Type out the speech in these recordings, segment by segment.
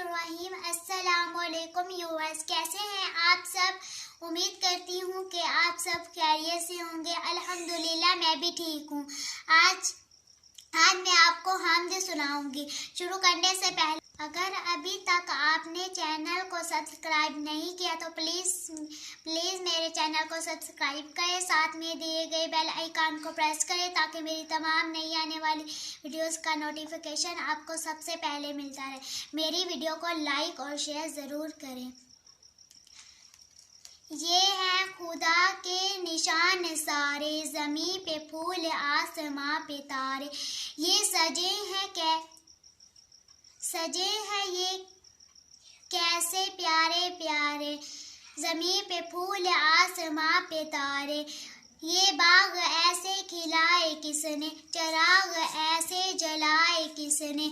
बिस्मिल्लाहिर्रहमानिर्रहीम। अस्सलाम वालेकुम व्यूअर्स, कैसे हैं आप सब। उम्मीद करती हूँ कि आप सब खैरियत से होंगे। अल्हम्दुलिल्लाह मैं भी ठीक हूँ। आज मैं आपको हम्द सुनाऊंगी। शुरू करने से पहले अगर अभी तक आपने चैनल को सब्सक्राइब नहीं किया तो प्लीज़ मेरे चैनल को सब्सक्राइब करें, साथ में दिए गए बेल आइकन को प्रेस करें ताकि मेरी तमाम नई आने वाली वीडियोस का नोटिफिकेशन आपको सबसे पहले मिलता रहे। मेरी वीडियो को लाइक और शेयर ज़रूर करें। ये हैं खुदा के निशान सारे, ज़मीं पे फूल आसमां पे तारे। ये सजे हैं ये कैसे प्यारे प्यारे, ज़मीं पे फूल आसमां पे तारे। ये बाग ऐसे खिलाए किसने, चिराग ऐसे जलाए किसने।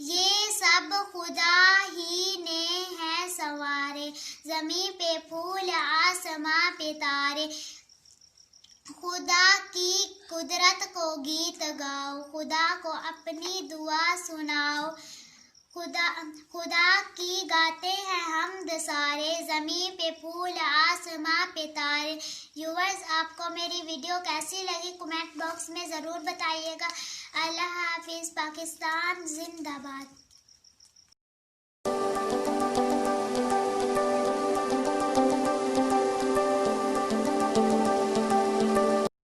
ये सब खुदा ही ने है संवारे, ज़मीं पे फूल आसमां पे तारे। खुदा की कुदरत को गीत गाओ, खुदा को अपनी दुआ सुनाओ। खुदा की गाते हैं हमद सारे, ज़मीं पे फूल आसमां पे तारे। व्यूअर्स, आपको मेरी वीडियो कैसी लगी कमेंट बॉक्स में ज़रूर बताइएगा। अल्लाह हाफिज़। पाकिस्तान जिंदाबाद।